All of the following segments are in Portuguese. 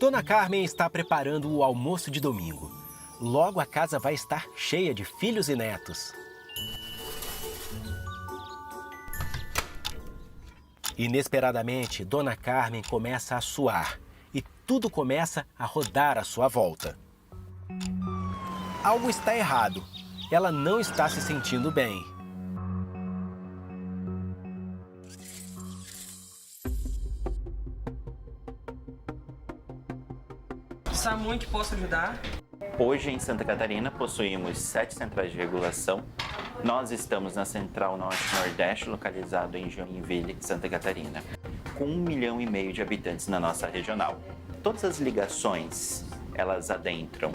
Dona Carmen está preparando o almoço de domingo. Logo a casa vai estar cheia de filhos e netos. Inesperadamente, Dona Carmen começa a suar e tudo começa a rodar à sua volta. Algo está errado. Ela não está se sentindo bem. SAMU, que posso ajudar? Hoje em Santa Catarina possuímos 7 centrais de regulação. Nós estamos na Central Norte-Nordeste, localizado em Joinville, Santa Catarina, com 1,5 milhão de habitantes na nossa regional. Todas as ligações, elas adentram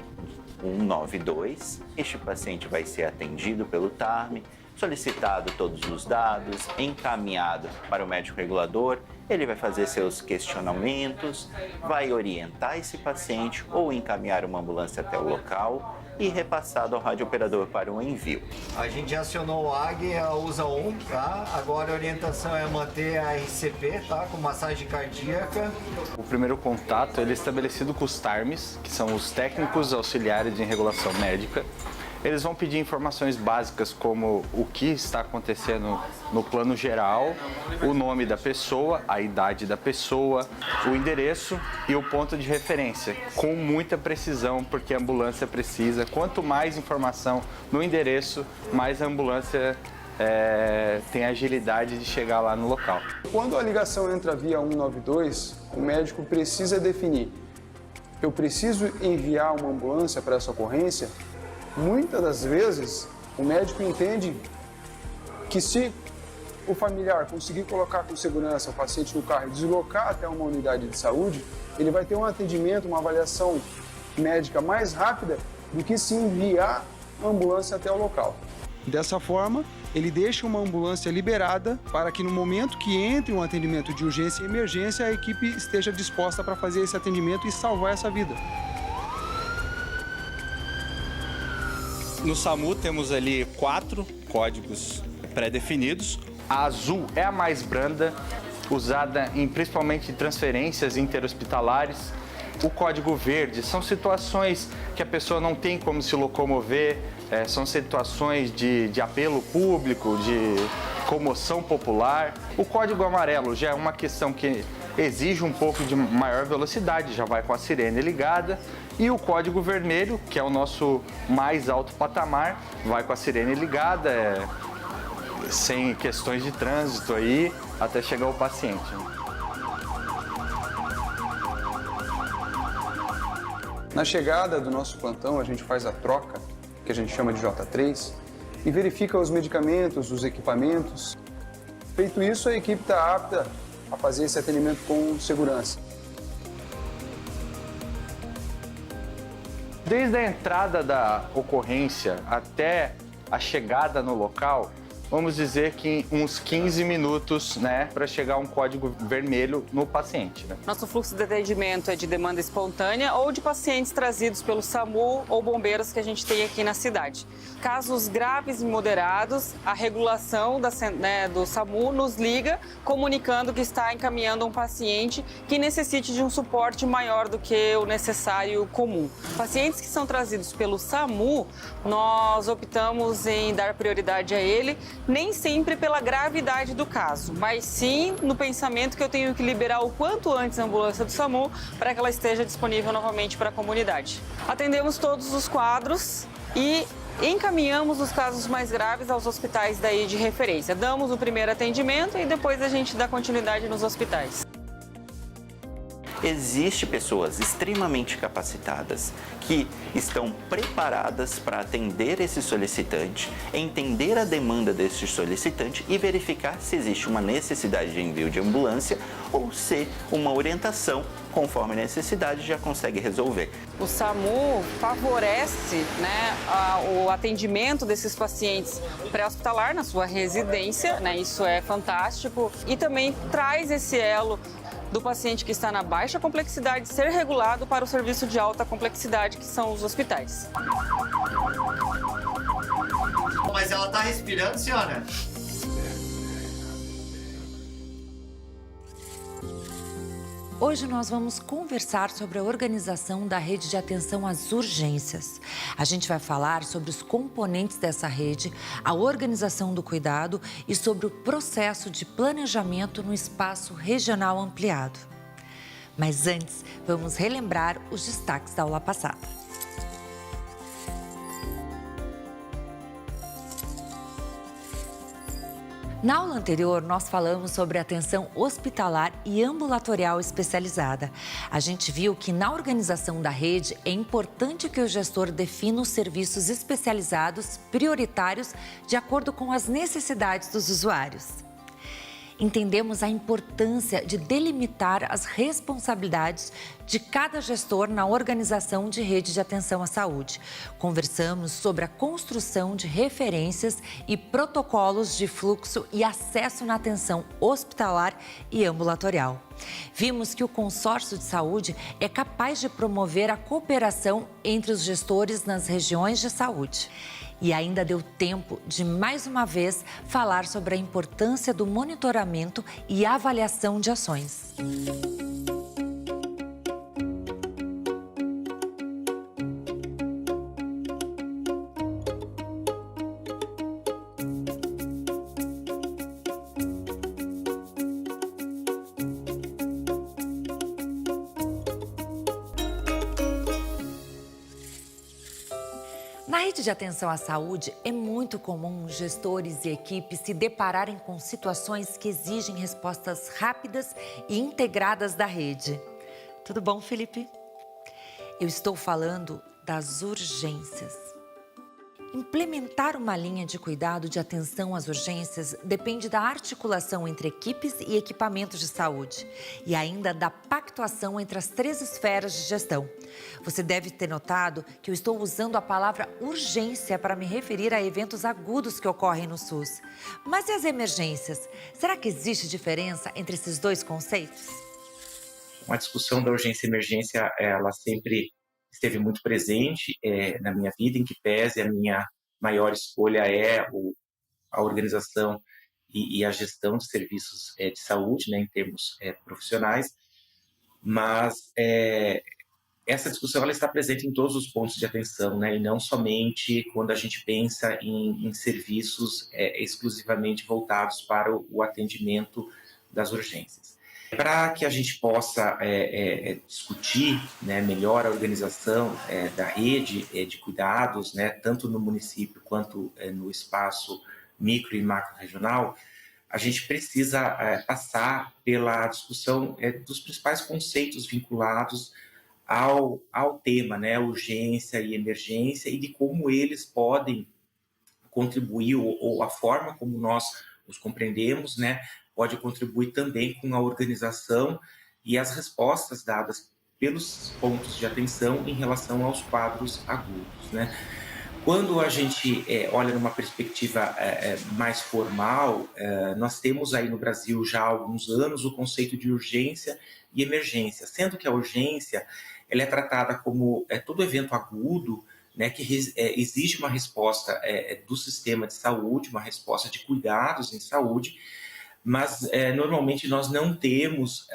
192. Este paciente vai ser atendido pelo TARM, solicitado todos os dados, encaminhado para o médico regulador. Ele vai fazer seus questionamentos, vai orientar esse paciente ou encaminhar uma ambulância até o local e repassado ao radiooperador para o envio. A gente já acionou o AG, a USA 1, tá? Agora a orientação é manter a RCP, tá? Com massagem cardíaca. O primeiro contato ele é estabelecido com os TARMs, que são os técnicos auxiliares em regulação médica. Eles vão pedir informações básicas como o que está acontecendo no plano geral, o nome da pessoa, a idade da pessoa, o endereço e o ponto de referência, com muita precisão, porque a ambulância precisa. Quanto mais informação no endereço, mais a ambulância tem agilidade de chegar lá no local. Quando a ligação entra via 192, o médico precisa definir: eu preciso enviar uma ambulância para essa ocorrência? Muitas das vezes, o médico entende que se o familiar conseguir colocar com segurança o paciente no carro e deslocar até uma unidade de saúde, ele vai ter um atendimento, uma avaliação médica mais rápida do que se enviar a ambulância até o local. Dessa forma, ele deixa uma ambulância liberada para que no momento que entre um atendimento de urgência e emergência, a equipe esteja disposta para fazer esse atendimento e salvar essa vida. No SAMU temos ali 4 códigos pré-definidos. A azul é a mais branda, usada principalmente em transferências interhospitalares. O código verde são situações que a pessoa não tem como se locomover, são situações de apelo público, de comoção popular. O código amarelo já é uma questão que exige um pouco de maior velocidade, já vai com a sirene ligada. E o código vermelho, que é o nosso mais alto patamar, vai com a sirene ligada, sem questões de trânsito aí, até chegar o paciente. Na chegada do nosso plantão, a gente faz a troca, que a gente chama de J3, e verifica os medicamentos, os equipamentos. Feito isso, a equipe está apta a fazer esse atendimento com segurança. Desde a entrada da ocorrência até a chegada no local, vamos dizer que uns 15 minutos, né, para chegar um código vermelho no paciente, né? Nosso fluxo de atendimento é de demanda espontânea ou de pacientes trazidos pelo SAMU ou bombeiros que a gente tem aqui na cidade. Casos graves e moderados, a regulação do SAMU nos liga comunicando que está encaminhando um paciente que necessite de um suporte maior do que o necessário comum. Pacientes que são trazidos pelo SAMU, nós optamos em dar prioridade a ele, nem sempre pela gravidade do caso, mas sim no pensamento que eu tenho que liberar o quanto antes a ambulância do SAMU para que ela esteja disponível novamente para a comunidade. Atendemos todos os quadros e encaminhamos os casos mais graves aos hospitais daí de referência. Damos o primeiro atendimento e depois a gente dá continuidade nos hospitais. Existem pessoas extremamente capacitadas que estão preparadas para atender esse solicitante, entender a demanda desse solicitante e verificar se existe uma necessidade de envio de ambulância ou se uma orientação, conforme a necessidade, já consegue resolver. O SAMU favorece, o atendimento desses pacientes pré-hospitalar na sua residência, isso é fantástico, e também traz esse elo do paciente que está na baixa complexidade ser regulado para o serviço de alta complexidade, que são os hospitais. Mas ela tá respirando, senhora? Hoje nós vamos conversar sobre a organização da rede de atenção às urgências. A gente vai falar sobre os componentes dessa rede, a organização do cuidado e sobre o processo de planejamento no espaço regional ampliado. Mas antes, vamos relembrar os destaques da aula passada. Na aula anterior, nós falamos sobre atenção hospitalar e ambulatorial especializada. A gente viu que na organização da rede é importante que o gestor defina os serviços especializados prioritários de acordo com as necessidades dos usuários. Entendemos a importância de delimitar as responsabilidades de cada gestor na organização de rede de atenção à saúde. Conversamos sobre a construção de referências e protocolos de fluxo e acesso na atenção hospitalar e ambulatorial. Vimos que o consórcio de saúde é capaz de promover a cooperação entre os gestores nas regiões de saúde. E ainda deu tempo de, mais uma vez, falar sobre a importância do monitoramento e avaliação de ações. Na rede de atenção à saúde, é muito comum gestores e equipes se depararem com situações que exigem respostas rápidas e integradas da rede. Tudo bom, Felipe? Eu estou falando das urgências. Implementar uma linha de cuidado de atenção às urgências depende da articulação entre equipes e equipamentos de saúde e ainda da pactuação entre as 3 esferas de gestão. Você deve ter notado que eu estou usando a palavra urgência para me referir a eventos agudos que ocorrem no SUS. Mas e as emergências? Será que existe diferença entre esses dois conceitos? A discussão da urgência e emergência, ela sempre esteve muito presente na minha vida, em que pese a minha maior escolha é a organização e a gestão de serviços de saúde, né, em termos profissionais, mas essa discussão ela está presente em todos os pontos de atenção, né, e não somente quando a gente pensa em serviços exclusivamente voltados para o atendimento das urgências. Para que a gente possa discutir, né, melhor a organização da rede de cuidados, né, tanto no município quanto no espaço micro e macro regional, a gente precisa passar pela discussão dos principais conceitos vinculados ao tema, né, urgência e emergência, e de como eles podem contribuir, ou a forma como nós os compreendemos, né, pode contribuir também com a organização e as respostas dadas pelos pontos de atenção em relação aos quadros agudos, né? Quando a gente olha numa perspectiva mais formal, nós temos aí no Brasil já há alguns anos o conceito de urgência e emergência, sendo que a urgência ela é tratada como todo evento agudo, né, que exige uma resposta do sistema de saúde, uma resposta de cuidados em saúde, mas normalmente nós não temos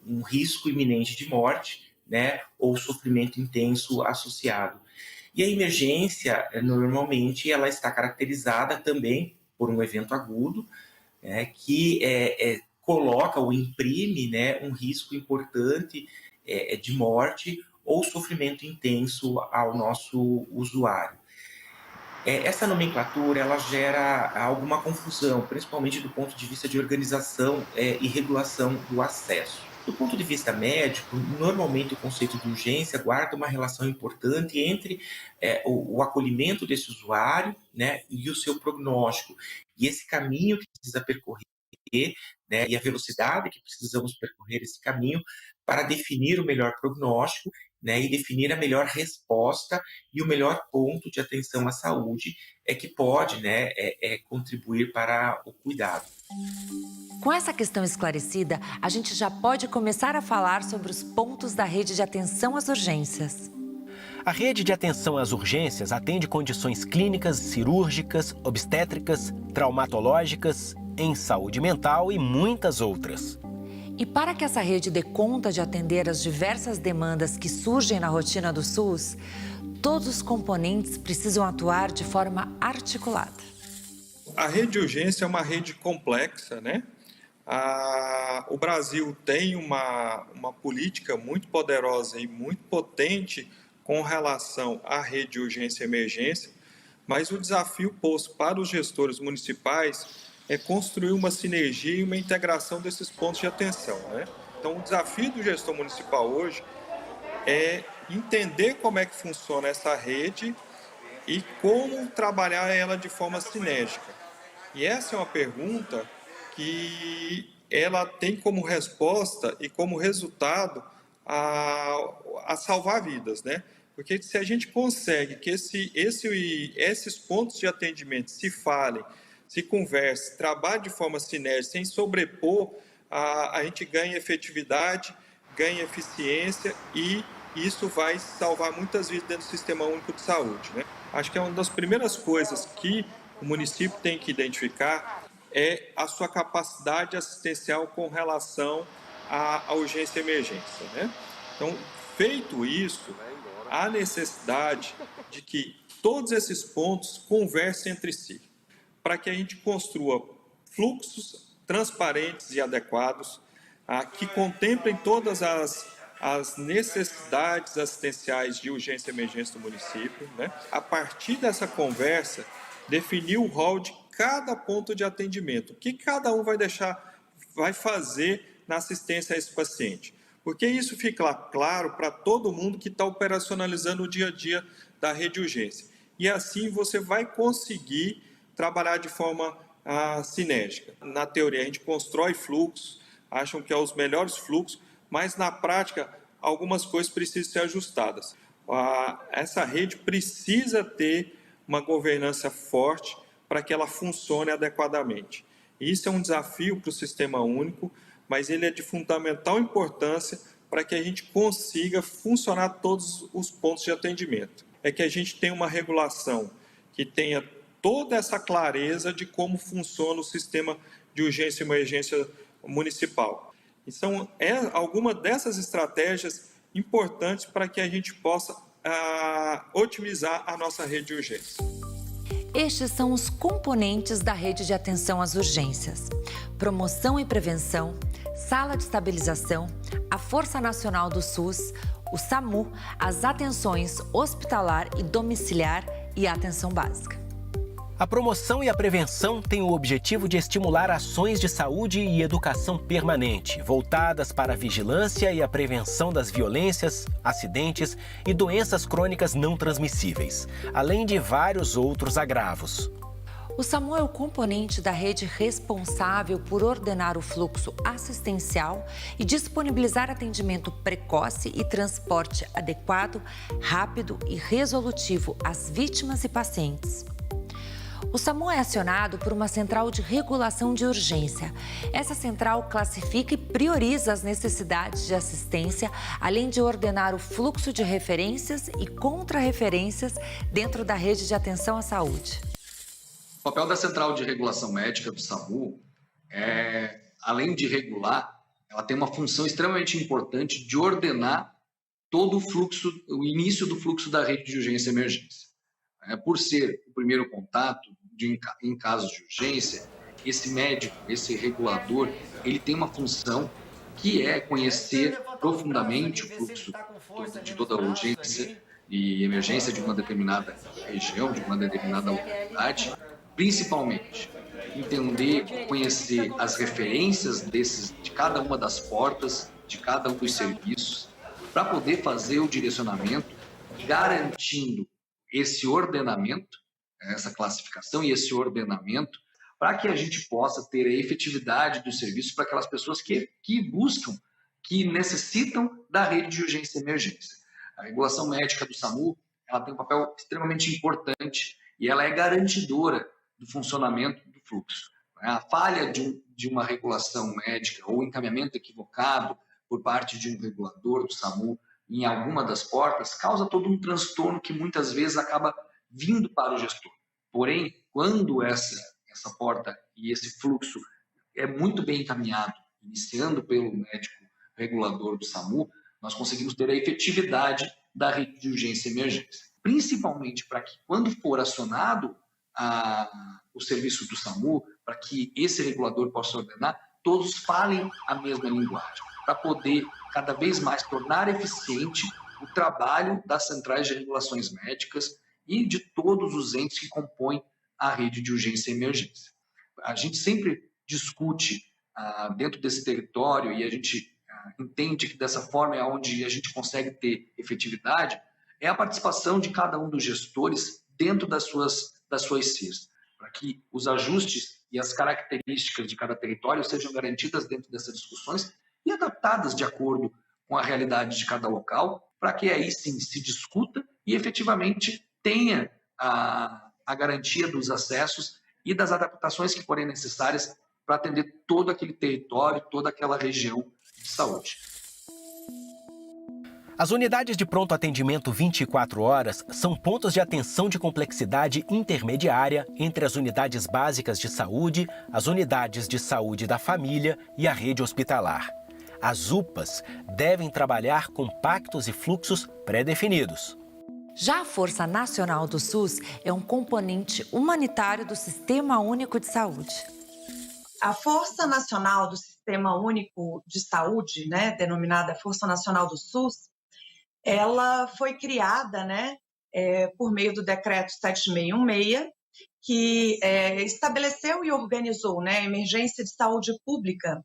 um risco iminente de morte, né, ou sofrimento intenso associado. E a emergência, normalmente, ela está caracterizada também por um evento agudo, que coloca ou imprime, né, um risco importante de morte ou sofrimento intenso ao nosso usuário. Essa nomenclatura ela gera alguma confusão, principalmente do ponto de vista de organização e regulação do acesso. Do ponto de vista médico, normalmente o conceito de urgência guarda uma relação importante entre o acolhimento desse usuário, né, e o seu prognóstico. E esse caminho que precisa percorrer, né, e a velocidade que precisamos percorrer esse caminho para definir o melhor prognóstico, né, e definir a melhor resposta e o melhor ponto de atenção à saúde que pode, né, contribuir para o cuidado. Com essa questão esclarecida, a gente já pode começar a falar sobre os pontos da rede de atenção às urgências. A rede de atenção às urgências atende condições clínicas, cirúrgicas, obstétricas, traumatológicas, em saúde mental e muitas outras. E para que essa rede dê conta de atender as diversas demandas que surgem na rotina do SUS, todos os componentes precisam atuar de forma articulada. A rede de urgência é uma rede complexa, né? O Brasil tem uma política muito poderosa e muito potente com relação à rede de urgência e emergência, mas o desafio posto para os gestores municipais é construir uma sinergia e uma integração desses pontos de atenção, né? Então, o desafio do gestor municipal hoje é entender como é que funciona essa rede e como trabalhar ela de forma sinérgica. E essa é uma pergunta que ela tem como resposta e como resultado a salvar vidas, né? Porque se a gente consegue que esses pontos de atendimento se falem, se conversem, trabalhem de forma sinérgica, sem sobrepor, a gente ganha efetividade, ganha eficiência e isso vai salvar muitas vidas dentro do Sistema Único de Saúde, né? Acho que é uma das primeiras coisas que o município tem que identificar é a sua capacidade assistencial com relação à urgência e emergência, né? Então, feito isso, há necessidade de que todos esses pontos conversem entre si, para que a gente construa fluxos transparentes e adequados, que contemplem todas as necessidades assistenciais de urgência e emergência do município, né? A partir dessa conversa, definir o rol de cada ponto de atendimento, o que cada um vai fazer na assistência a esse paciente. Porque isso fica claro para todo mundo que está operacionalizando o dia a dia da rede de urgência. E assim você vai conseguir trabalhar de forma sinérgica. Na teoria, a gente constrói fluxos, acham que é os melhores fluxos, mas na prática, algumas coisas precisam ser ajustadas. Essa rede precisa ter uma governança forte para que ela funcione adequadamente. Isso é um desafio para o Sistema Único, mas ele é de fundamental importância para que a gente consiga funcionar todos os pontos de atendimento. É que a gente tenha uma regulação que tenha toda essa clareza de como funciona o sistema de urgência e emergência municipal. E são algumas dessas estratégias importantes para que a gente possa otimizar a nossa rede de urgência. Estes são os componentes da rede de atenção às urgências: promoção e prevenção, sala de estabilização, a Força Nacional do SUS, o SAMU, as atenções hospitalar e domiciliar e a atenção básica. A promoção e a prevenção têm o objetivo de estimular ações de saúde e educação permanente, voltadas para a vigilância e a prevenção das violências, acidentes e doenças crônicas não transmissíveis, além de vários outros agravos. O SAMU é o componente da rede responsável por ordenar o fluxo assistencial e disponibilizar atendimento precoce e transporte adequado, rápido e resolutivo às vítimas e pacientes. O SAMU é acionado por uma central de regulação de urgência. Essa central classifica e prioriza as necessidades de assistência, além de ordenar o fluxo de referências e contrarreferências dentro da rede de atenção à saúde. O papel da central de regulação médica do SAMU além de regular, ela tem uma função extremamente importante de ordenar todo o fluxo, o início do fluxo da rede de urgência e emergência. Por ser o primeiro contato em casos de urgência, esse médico, esse regulador, ele tem uma função que é conhecer profundamente o fluxo de toda a urgência e emergência de uma determinada região, de uma determinada localidade, principalmente entender, conhecer as referências de cada uma das portas, de cada um dos serviços, para poder fazer o direcionamento, garantindo esse ordenamento, essa classificação e esse ordenamento, para que a gente possa ter a efetividade dos serviços para aquelas pessoas que buscam, que necessitam da rede de urgência e emergência. A regulação médica do SAMU, ela tem um papel extremamente importante e ela é garantidora do funcionamento do fluxo. A falha de uma regulação médica ou encaminhamento equivocado por parte de um regulador do SAMU em alguma das portas causa todo um transtorno que muitas vezes acaba vindo para o gestor. Porém, quando essa porta e esse fluxo é muito bem encaminhado iniciando pelo médico regulador do SAMU, nós conseguimos ter a efetividade da rede de urgência e emergência. Principalmente para que, quando for acionado o serviço do SAMU, para que esse regulador possa ordenar, todos falem a mesma linguagem, para poder cada vez mais tornar eficiente o trabalho das centrais de regulações médicas e de todos os entes que compõem a rede de urgência e emergência. A gente sempre discute dentro desse território e a gente entende que dessa forma é onde a gente consegue ter efetividade, é a participação de cada um dos gestores dentro das suas CIRs, para que os ajustes e as características de cada território sejam garantidas dentro dessas discussões e adaptadas de acordo com a realidade de cada local, para que aí sim se discuta e efetivamente tenha a garantia dos acessos e das adaptações que forem necessárias para atender todo aquele território, toda aquela região de saúde. As unidades de pronto atendimento 24 horas são pontos de atenção de complexidade intermediária entre as unidades básicas de saúde, as unidades de saúde da família e a rede hospitalar. As UPAs devem trabalhar com pactos e fluxos pré-definidos. Já a Força Nacional do SUS é um componente humanitário do Sistema Único de Saúde. A Força Nacional do Sistema Único de Saúde, denominada Força Nacional do SUS, ela foi criada por meio do Decreto 7616, que estabeleceu e organizou a emergência de saúde pública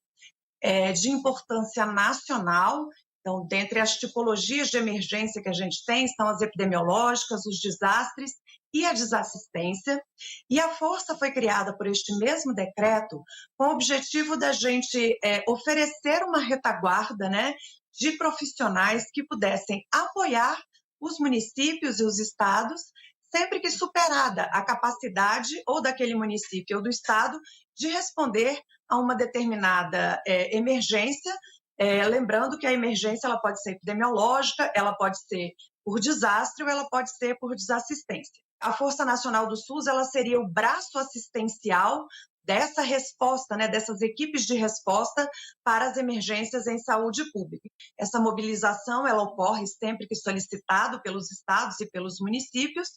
de importância nacional. Então, dentre as tipologias de emergência que a gente tem, estão as epidemiológicas, os desastres e a desassistência. E a força foi criada por este mesmo decreto com o objetivo da gente oferecer uma retaguarda, de profissionais que pudessem apoiar os municípios e os estados sempre que superada a capacidade ou daquele município ou do estado de responder a uma determinada emergência. Lembrando que a emergência ela pode ser epidemiológica, ela pode ser por desastre ou ela pode ser por desassistência. A Força Nacional do SUS ela seria o braço assistencial dessa resposta, dessas equipes de resposta para as emergências em saúde pública. Essa mobilização ela ocorre sempre que solicitado pelos estados e pelos municípios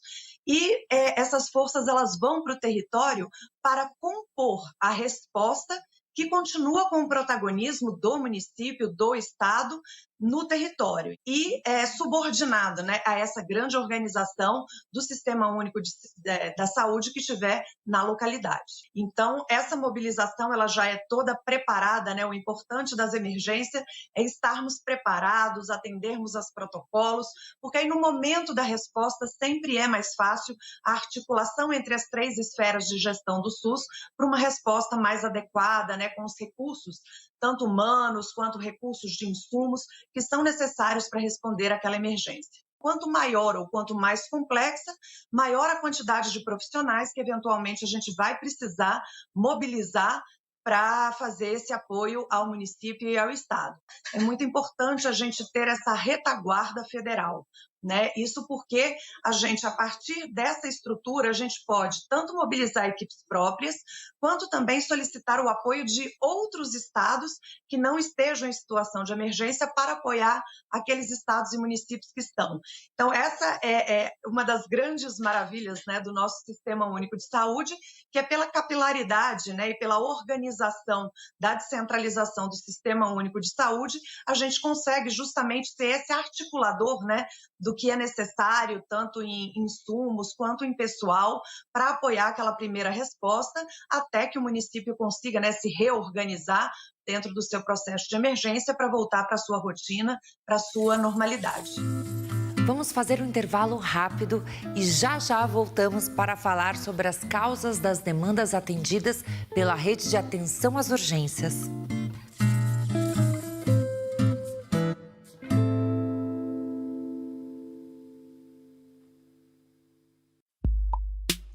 e essas forças elas vão para o território para compor a resposta que continua com o protagonismo do município, do estado, no território e é subordinado a essa grande organização do Sistema Único da Saúde que estiver na localidade. Então, essa mobilização ela já é toda preparada, o importante das emergências é estarmos preparados, atendermos aos protocolos, porque aí no momento da resposta sempre é mais fácil a articulação entre as 3 esferas de gestão do SUS para uma resposta mais adequada, com os recursos, tanto humanos quanto recursos de insumos, que são necessários para responder àquela emergência. Quanto maior ou quanto mais complexa, maior a quantidade de profissionais que eventualmente a gente vai precisar mobilizar para fazer esse apoio ao município e ao estado. É muito importante a gente ter essa retaguarda federal, Isso porque a gente, a partir dessa estrutura, a gente pode tanto mobilizar equipes próprias, quanto também solicitar o apoio de outros estados que não estejam em situação de emergência para apoiar aqueles estados e municípios que estão. Então, essa é uma das grandes maravilhas do nosso Sistema Único de Saúde, que é pela capilaridade e pela organização da descentralização do Sistema Único de Saúde, a gente consegue justamente ser esse articulador, do que é necessário, tanto em insumos quanto em pessoal, para apoiar aquela primeira resposta, até que o município consiga se reorganizar dentro do seu processo de emergência para voltar para a sua rotina, para a sua normalidade. Vamos fazer um intervalo rápido e já voltamos para falar sobre as causas das demandas atendidas pela rede de atenção às urgências.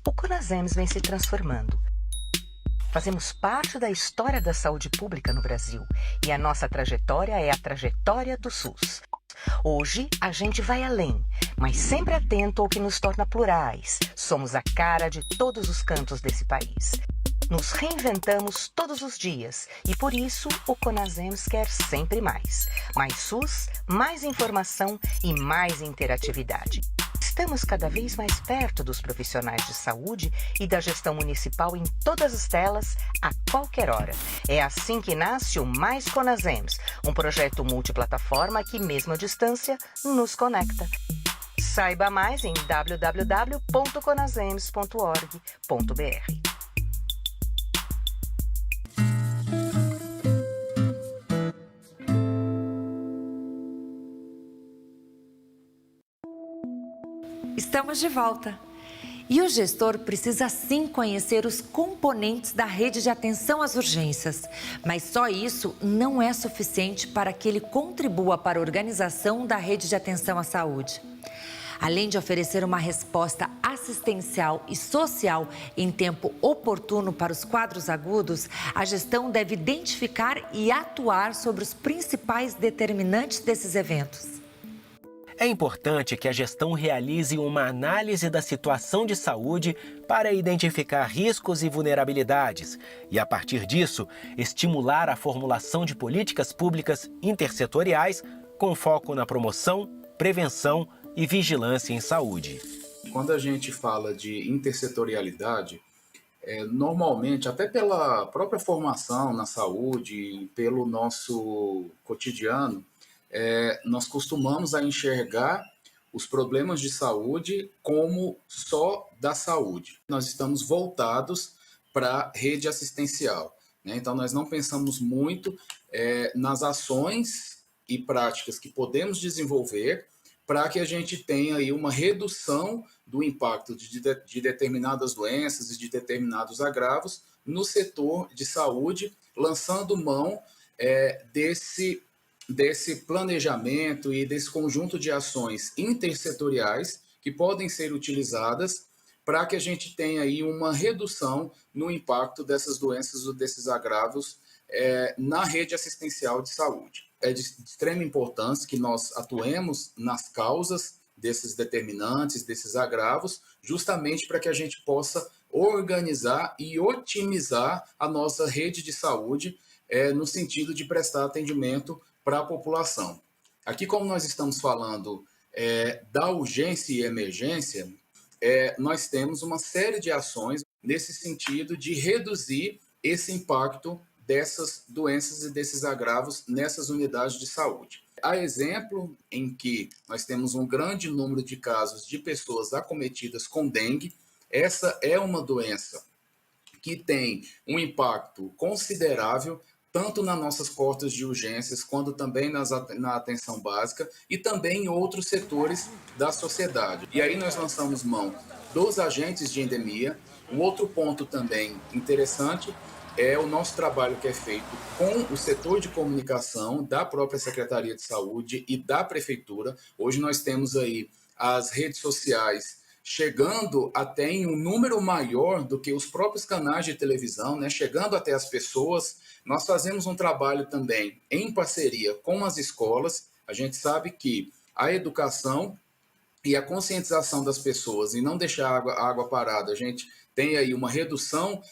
O Conasems vem se transformando. Fazemos parte da história da saúde pública no Brasil e a nossa trajetória é a trajetória do SUS. Hoje, a gente vai além, mas sempre atento ao que nos torna plurais. Somos a cara de todos os cantos desse país. Nos reinventamos todos os dias e por isso o Conasems quer sempre mais. Mais SUS, mais informação e mais interatividade. Estamos cada vez mais perto dos profissionais de saúde e da gestão municipal em todas as telas, a qualquer hora. É assim que nasce o Mais Conasems, um projeto multiplataforma que, mesmo à distância, nos conecta. Saiba mais em www.conasems.org.br. Estamos de volta. E o gestor precisa sim conhecer os componentes da rede de atenção às urgências, mas só isso não é suficiente para que ele contribua para a organização da rede de atenção à saúde. Além de oferecer uma resposta assistencial e social em tempo oportuno para os quadros agudos, a gestão deve identificar e atuar sobre os principais determinantes desses eventos. É importante que a gestão realize uma análise da situação de saúde para identificar riscos e vulnerabilidades e, a partir disso, estimular a formulação de políticas públicas intersetoriais com foco na promoção, prevenção e vigilância em saúde. Quando a gente fala de intersetorialidade, normalmente, até pela própria formação na saúde, pelo nosso cotidiano, nós costumamos a enxergar os problemas de saúde como só da saúde. Nós estamos voltados para a rede assistencial, né? Então, nós não pensamos muito nas ações e práticas que podemos desenvolver para que a gente tenha aí uma redução do impacto de determinadas doenças e de determinados agravos no setor de saúde, lançando mão desse planejamento e desse conjunto de ações intersetoriais que podem ser utilizadas para que a gente tenha aí uma redução no impacto dessas doenças ou desses agravos na rede assistencial de saúde. É de extrema importância que nós atuemos nas causas desses determinantes, desses agravos, justamente para que a gente possa organizar e otimizar a nossa rede de saúde no sentido de prestar atendimento para a população. Aqui, como nós estamos falando da urgência e emergência, nós temos uma série de ações nesse sentido de reduzir esse impacto dessas doenças e desses agravos nessas unidades de saúde. Há exemplo em que nós temos um grande número de casos de pessoas acometidas com dengue. Essa é uma doença que tem um impacto considerável tanto nas nossas portas de urgências, quanto também na atenção básica e também em outros setores da sociedade. E aí nós lançamos mão dos agentes de endemia. Um outro ponto também interessante é o nosso trabalho que é feito com o setor de comunicação da própria Secretaria de Saúde e da Prefeitura. Hoje nós temos aí as redes sociais chegando até em um número maior do que os próprios canais de televisão, né? Chegando até as pessoas. Nós fazemos um trabalho também em parceria com as escolas. A gente sabe que a educação e a conscientização das pessoas e não deixar a água parada, a gente tem aí uma redução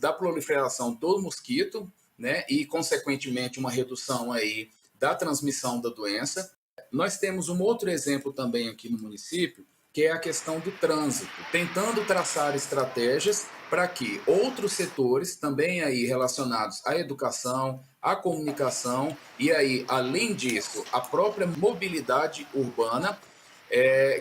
da proliferação do mosquito, né? E, consequentemente, uma redução aí da transmissão da doença. Nós temos um outro exemplo também aqui no município, que é a questão do trânsito, tentando traçar estratégias para que outros setores, também aí relacionados à educação, à comunicação, e aí, além disso, a própria mobilidade urbana,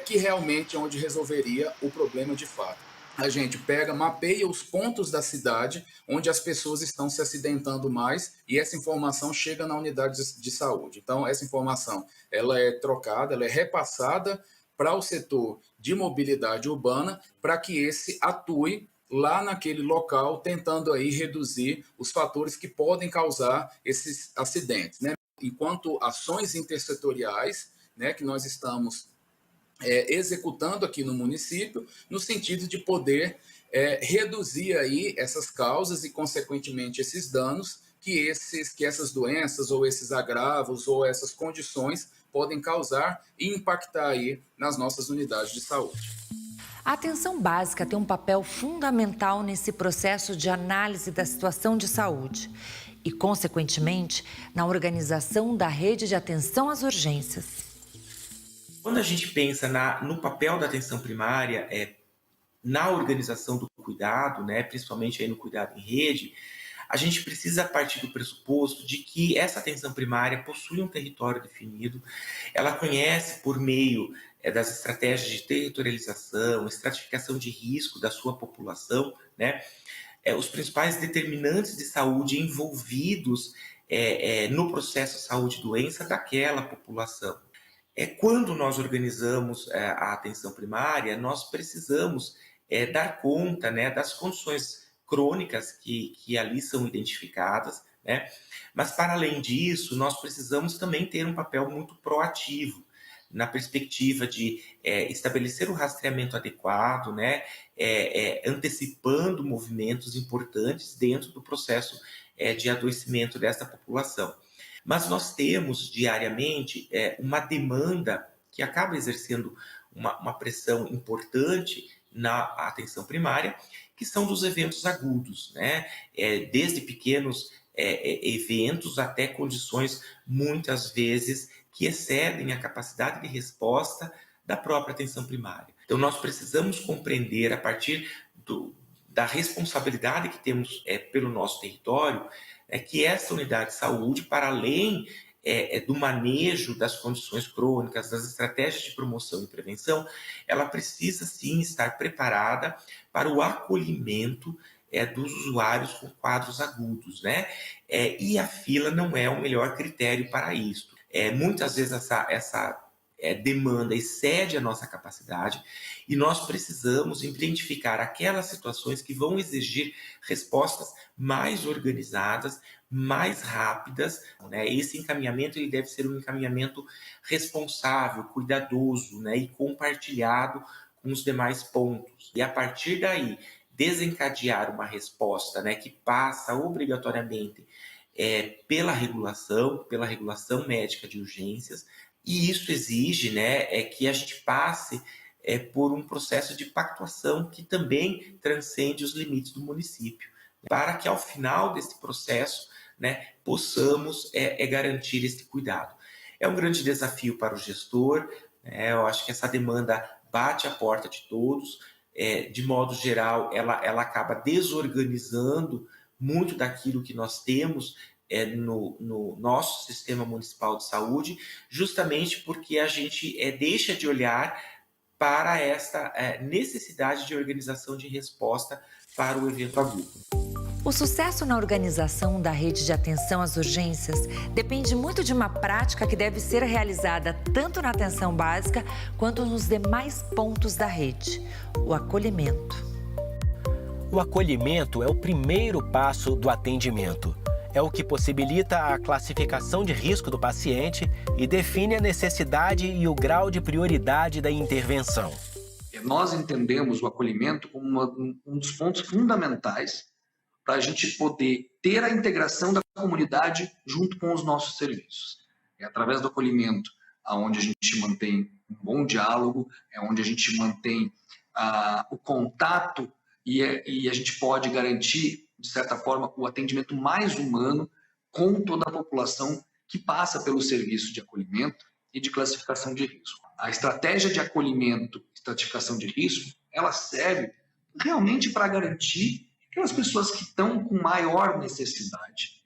que realmente é onde resolveria o problema de fato. A gente mapeia os pontos da cidade onde as pessoas estão se acidentando mais e essa informação chega na unidade de saúde. Então, essa informação ela é trocada, ela é repassada para o setor de mobilidade urbana para que esse atue lá naquele local, tentando aí reduzir os fatores que podem causar esses acidentes, né? Enquanto ações intersetoriais, né, que nós estamos executando aqui no município, no sentido de poder reduzir aí essas causas e, consequentemente, esses danos que essas doenças ou esses agravos ou essas condições podem causar e impactar aí nas nossas unidades de saúde. A atenção básica tem um papel fundamental nesse processo de análise da situação de saúde e, consequentemente, na organização da rede de atenção às urgências. Quando a gente pensa no papel da atenção primária, na organização do cuidado, né, principalmente aí no cuidado em rede, a gente precisa partir do pressuposto de que essa atenção primária possui um território definido, ela conhece por meio das estratégias de territorialização, estratificação de risco da sua população, né, os principais determinantes de saúde envolvidos no processo saúde-doença daquela população. Quando nós organizamos a atenção primária, nós precisamos dar conta, né, das condições crônicas que ali são identificadas, né? Mas, para além disso, nós precisamos também ter um papel muito proativo na perspectiva de estabelecer o rastreamento adequado, né? Antecipando movimentos importantes dentro do processo de adoecimento dessa população. Mas nós temos diariamente uma demanda que acaba exercendo uma pressão importante na atenção primária, que são dos eventos agudos, né? Desde pequenos eventos até condições, muitas vezes, que excedem a capacidade de resposta da própria atenção primária. Então, nós precisamos compreender, a partir da responsabilidade que temos pelo nosso território, que essa unidade de saúde, para além do manejo das condições crônicas, das estratégias de promoção e prevenção, ela precisa sim estar preparada para o acolhimento dos usuários com quadros agudos, né? E a fila não é o melhor critério para isso. Muitas vezes essa demanda excede a nossa capacidade e nós precisamos identificar aquelas situações que vão exigir respostas mais organizadas, mais rápidas, né? Esse encaminhamento ele deve ser um encaminhamento responsável, cuidadoso, né? E compartilhado com os demais pontos. E a partir daí, desencadear uma resposta, né? Que passa obrigatoriamente pela regulação médica de urgências, e isso exige, né, que a gente passe por um processo de pactuação que também transcende os limites do município, para que ao final desse processo, né, possamos garantir esse cuidado. É um grande desafio para o gestor, né? Eu acho que essa demanda bate à porta de todos, de modo geral ela acaba desorganizando muito daquilo que nós temos no nosso sistema municipal de saúde, justamente porque a gente deixa de olhar para esta necessidade de organização de resposta para o evento agudo. O sucesso na organização da rede de atenção às urgências depende muito de uma prática que deve ser realizada tanto na atenção básica quanto nos demais pontos da rede: o acolhimento. O acolhimento é o primeiro passo do atendimento. É o que possibilita a classificação de risco do paciente e define a necessidade e o grau de prioridade da intervenção. Nós entendemos o acolhimento como um dos pontos fundamentais para a gente poder ter a integração da comunidade junto com os nossos serviços. É através do acolhimento onde a gente mantém um bom diálogo, é onde a gente mantém o contato e a gente pode garantir, de certa forma, o atendimento mais humano com toda a população que passa pelo serviço de acolhimento e de classificação de risco. A estratégia de acolhimento e estratificação de risco, ela serve realmente para garantir que as pessoas que estão com maior necessidade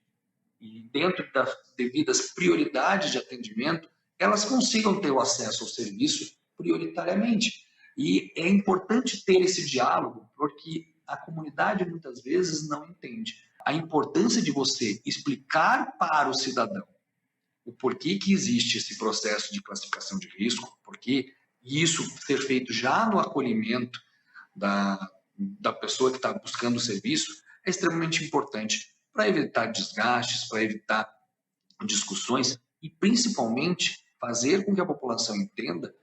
e dentro das devidas prioridades de atendimento, elas consigam ter o acesso ao serviço prioritariamente. E é importante ter esse diálogo, porque a comunidade muitas vezes não entende a importância de você explicar para o cidadão o porquê que existe esse processo de classificação de risco, porque isso ser feito já no acolhimento da pessoa que está buscando o serviço é extremamente importante para evitar desgastes, para evitar discussões e principalmente fazer com que a população entenda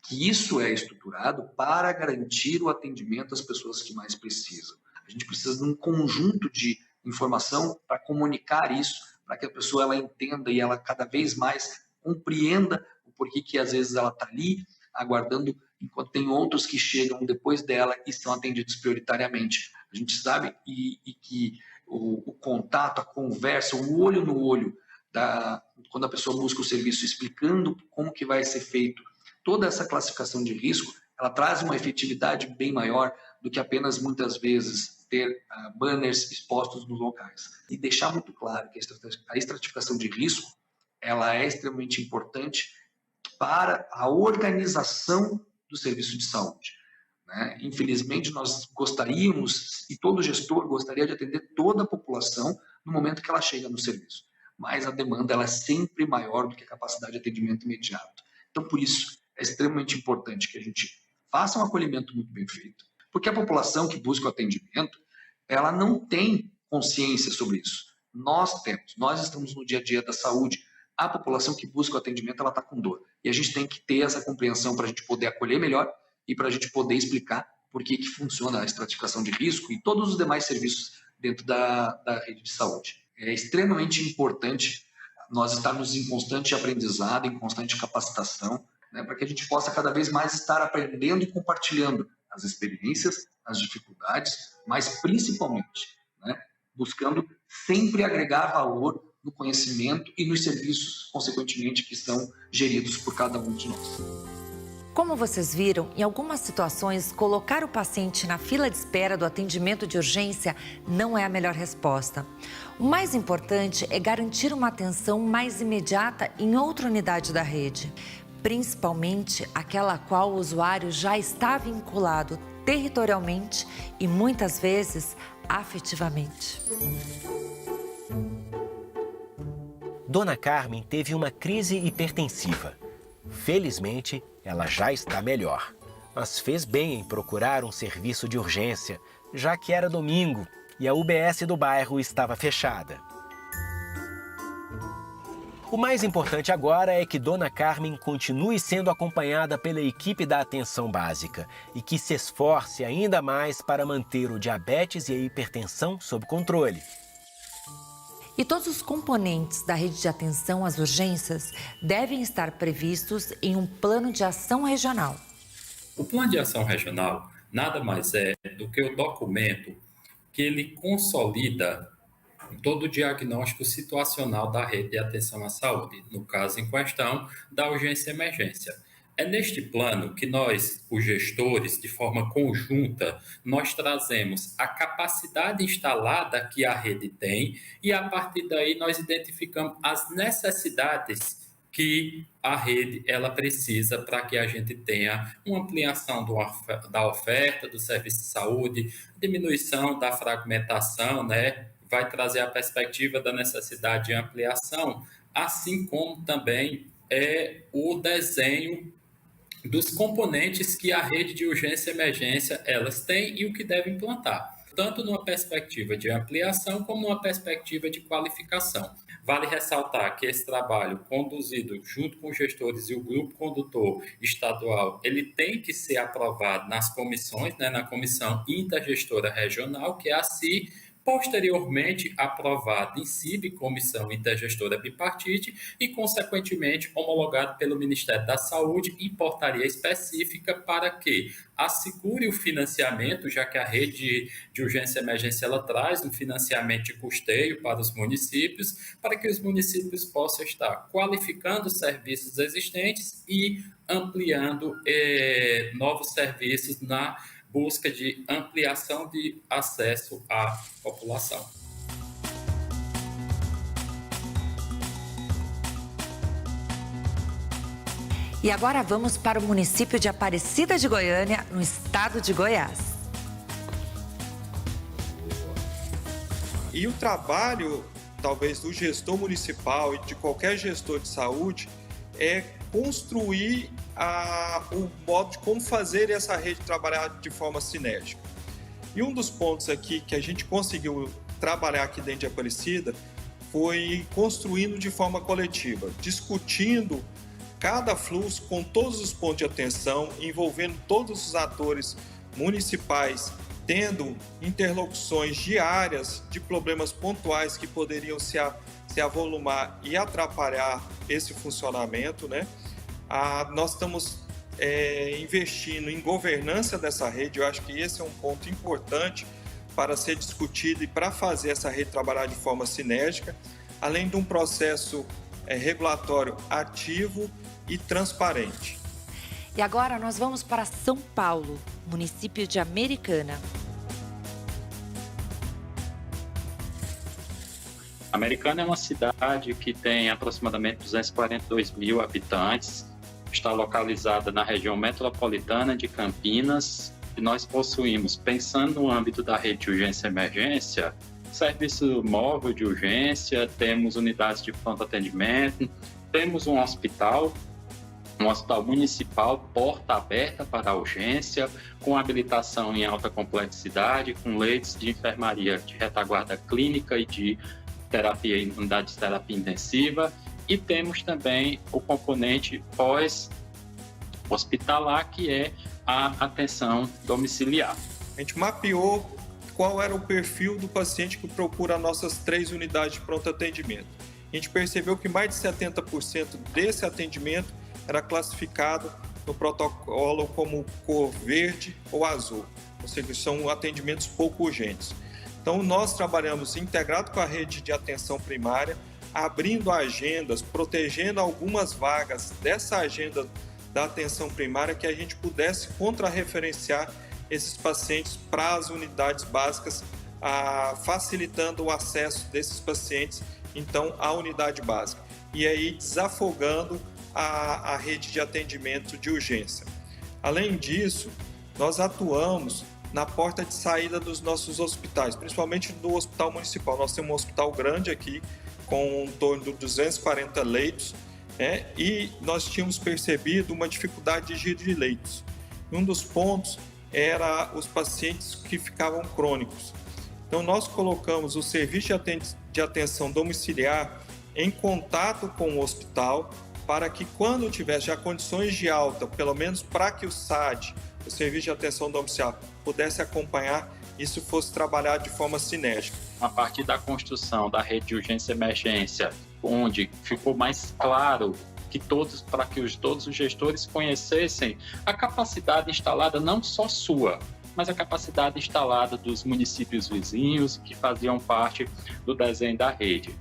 que isso é estruturado para garantir o atendimento às pessoas que mais precisam. A gente precisa de um conjunto de informação para comunicar isso, para que a pessoa ela entenda e ela cada vez mais compreenda o porquê que às vezes ela está ali aguardando enquanto tem outros que chegam depois dela e são atendidos prioritariamente. A gente sabe que o contato, a conversa, o olho no olho, quando a pessoa busca o serviço explicando como que vai ser feito toda essa classificação de risco, ela traz uma efetividade bem maior do que apenas, muitas vezes, ter banners expostos nos locais. E deixar muito claro que a estratificação de risco ela é extremamente importante para a organização do serviço de saúde. Né? Infelizmente, nós gostaríamos, e todo gestor gostaria de atender toda a população no momento que ela chega no serviço, mas a demanda ela é sempre maior do que a capacidade de atendimento imediato. Então, por isso, é extremamente importante que a gente faça um acolhimento muito bem feito, porque a população que busca o atendimento, ela não tem consciência sobre isso. Nós estamos no dia a dia da saúde. A população que busca o atendimento, ela está com dor. E a gente tem que ter essa compreensão para a gente poder acolher melhor e para a gente poder explicar por que funciona a estratificação de risco e todos os demais serviços dentro da rede de saúde. É extremamente importante nós estarmos em constante aprendizado, em constante capacitação, né, para que a gente possa cada vez mais estar aprendendo e compartilhando as experiências, as dificuldades, mas principalmente, né, buscando sempre agregar valor no conhecimento e nos serviços, consequentemente, que são geridos por cada um de nós. Como vocês viram, em algumas situações, colocar o paciente na fila de espera do atendimento de urgência não é a melhor resposta. O mais importante é garantir uma atenção mais imediata em outra unidade da rede, principalmente aquela a qual o usuário já está vinculado territorialmente e muitas vezes afetivamente. Dona Carmen teve uma crise hipertensiva. Felizmente, ela já está melhor, mas fez bem em procurar um serviço de urgência, já que era domingo e a UBS do bairro estava fechada. O mais importante agora é que Dona Carmen continue sendo acompanhada pela equipe da atenção básica e que se esforce ainda mais para manter o diabetes e a hipertensão sob controle. E todos os componentes da rede de atenção às urgências devem estar previstos em um plano de ação regional. O plano de ação regional nada mais é do que o documento que ele consolida todo o diagnóstico situacional da rede de atenção à saúde, no caso em questão da urgência e emergência. É neste plano que nós, os gestores, de forma conjunta, nós trazemos a capacidade instalada que a rede tem e, a partir daí, nós identificamos as necessidades que a rede ela precisa para que a gente tenha uma ampliação da oferta do serviço de saúde, diminuição da fragmentação, né? Vai trazer a perspectiva da necessidade de ampliação, assim como também o desenho dos componentes que a rede de urgência e emergência elas têm e o que devem implantar, tanto numa perspectiva de ampliação como numa perspectiva de qualificação. Vale ressaltar que esse trabalho conduzido junto com os gestores e o grupo condutor estadual, ele tem que ser aprovado nas comissões, né, na Comissão Intergestora Regional, que é a CI, posteriormente aprovado em CIB, Comissão Intergestora Bipartite, e, consequentemente, homologado pelo Ministério da Saúde em portaria específica para que assegure o financiamento, já que a rede de urgência e emergência ela traz um financiamento de custeio para os municípios, para que os municípios possam estar qualificando os serviços existentes e ampliando novos serviços na busca de ampliação de acesso à população. E agora vamos para o município de Aparecida de Goiânia, no estado de Goiás. E o trabalho, talvez, do gestor municipal e de qualquer gestor de saúde é construir o modo de como fazer essa rede trabalhar de forma sinérgica. E um dos pontos aqui que a gente conseguiu trabalhar aqui dentro de Aparecida foi construindo de forma coletiva, discutindo cada fluxo com todos os pontos de atenção, envolvendo todos os atores municipais, tendo interlocuções diárias de problemas pontuais que poderiam se avolumar e atrapalhar esse funcionamento, né? Nós estamos investindo em governança dessa rede. Eu acho que esse é um ponto importante para ser discutido e para fazer essa rede trabalhar de forma sinérgica, além de um processo regulatório ativo e transparente. E agora nós vamos para São Paulo, município de Americana. Americana é uma cidade que tem aproximadamente 242 mil habitantes, está localizada na região metropolitana de Campinas e nós possuímos, pensando no âmbito da rede de urgência e emergência, serviço móvel de urgência, temos unidades de pronto atendimento, temos um hospital municipal, porta aberta para a urgência, com habilitação em alta complexidade, com leitos de enfermaria de retaguarda clínica e de terapia em unidade de terapia intensiva, e temos também o componente pós-hospitalar, que é a atenção domiciliar. A gente mapeou qual era o perfil do paciente que procura nossas 3 unidades de pronto atendimento. A gente percebeu que mais de 70% desse atendimento era classificado no protocolo como cor verde ou azul, ou seja, são atendimentos pouco urgentes. Então, nós trabalhamos integrado com a rede de atenção primária, abrindo agendas, protegendo algumas vagas dessa agenda da atenção primária, que a gente pudesse contrarreferenciar esses pacientes para as unidades básicas, facilitando o acesso desses pacientes, então, à unidade básica. E aí, desafogando a rede de atendimento de urgência. Além disso, nós atuamos na porta de saída dos nossos hospitais, principalmente do hospital municipal. Nós temos um hospital grande aqui, com em torno de 240 leitos, e nós tínhamos percebido uma dificuldade de giro de leitos. Um dos pontos era os pacientes que ficavam crônicos. Então, nós colocamos o serviço de atenção domiciliar em contato com o hospital, para que quando tivesse já condições de alta, pelo menos para que o SAD, o Serviço de Atenção Domiciliar, pudesse acompanhar, isso fosse trabalhado de forma sinérgica. A partir da construção da rede de urgência e emergência, onde ficou mais claro que todos os gestores conhecessem a capacidade instalada, não só sua, mas a capacidade instalada dos municípios vizinhos que faziam parte do desenho da rede.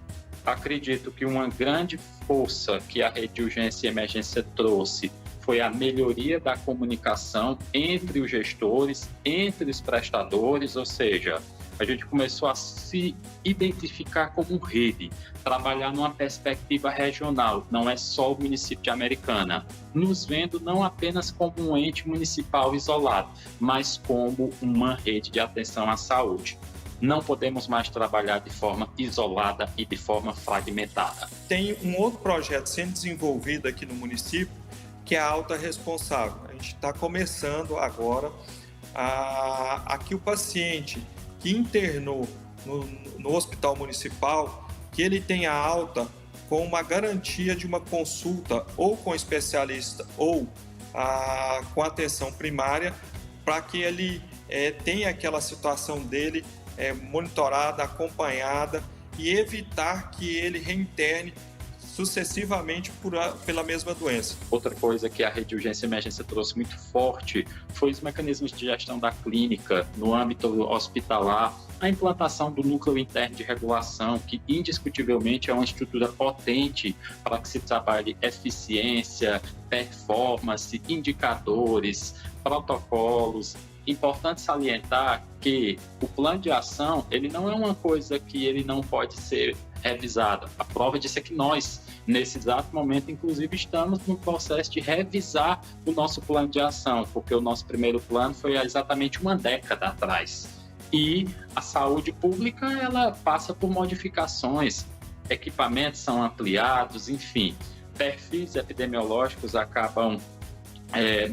Acredito que uma grande força que a rede de urgência e emergência trouxe foi a melhoria da comunicação entre os gestores, entre os prestadores, ou seja, a gente começou a se identificar como rede, trabalhar numa perspectiva regional, não é só o município de Americana, nos vendo não apenas como um ente municipal isolado, mas como uma rede de atenção à saúde. Não podemos mais trabalhar de forma isolada e de forma fragmentada. Tem um outro projeto sendo desenvolvido aqui no município, que é a Alta Responsável. A gente está começando agora que o paciente que internou no hospital municipal, que ele tenha alta com uma garantia de uma consulta ou com especialista ou com atenção primária, para que ele tenha aquela situação dele monitorada, acompanhada e evitar que ele reinterne sucessivamente pela mesma doença. Outra coisa que a rede de urgência e emergência trouxe muito forte foi os mecanismos de gestão da clínica no âmbito hospitalar, a implantação do núcleo interno de regulação, que indiscutivelmente é uma estrutura potente para que se trabalhe eficiência, performance, indicadores, protocolos. Importante salientar que o plano de ação, ele não é uma coisa que ele não pode ser revisado. A prova disso é que nós, nesse exato momento, inclusive, estamos no processo de revisar o nosso plano de ação, porque o nosso primeiro plano foi há exatamente uma década atrás. E a saúde pública, ela passa por modificações, equipamentos são ampliados, enfim, perfis epidemiológicos acabam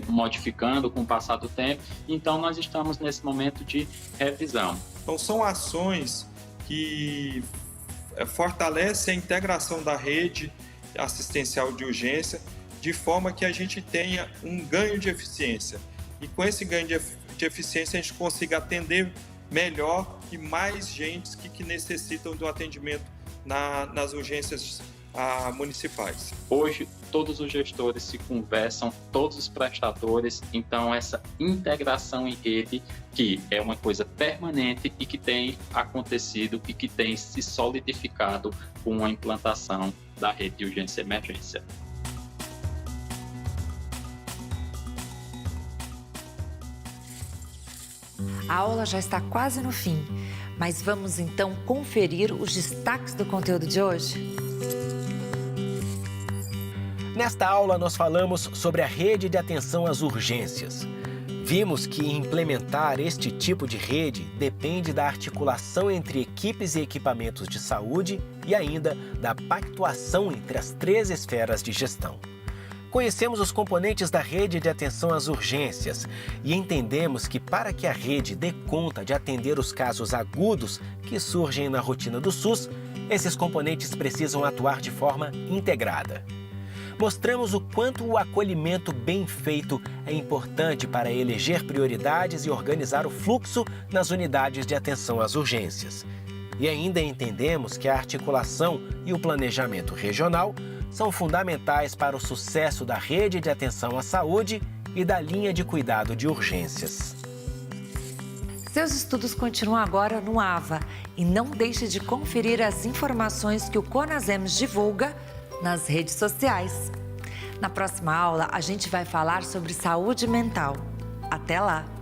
modificando com o passar do tempo. Então, nós estamos nesse momento de revisão. Então, são ações que fortalecem a integração da rede assistencial de urgência, de forma que a gente tenha um ganho de eficiência. E com esse ganho de eficiência, a gente consiga atender melhor e mais gente que necessitam do atendimento nas urgências municipais. Hoje, todos os gestores se conversam, todos os prestadores, então essa integração em rede, que é uma coisa permanente e que tem acontecido e que tem se solidificado com a implantação da rede de urgência e emergência. A aula já está quase no fim, mas vamos então conferir os destaques do conteúdo de hoje? Nesta aula, nós falamos sobre a rede de atenção às urgências. Vimos que implementar este tipo de rede depende da articulação entre equipes e equipamentos de saúde e ainda da pactuação entre as 3 esferas de gestão. Conhecemos os componentes da rede de atenção às urgências e entendemos que para que a rede dê conta de atender os casos agudos que surgem na rotina do SUS, esses componentes precisam atuar de forma integrada. Mostramos o quanto o acolhimento bem feito é importante para eleger prioridades e organizar o fluxo nas unidades de atenção às urgências. E ainda entendemos que a articulação e o planejamento regional são fundamentais para o sucesso da rede de atenção à saúde e da linha de cuidado de urgências. Seus estudos continuam agora no AVA e não deixe de conferir as informações que o CONASEMS divulga nas redes sociais. Na próxima aula, a gente vai falar sobre saúde mental. Até lá!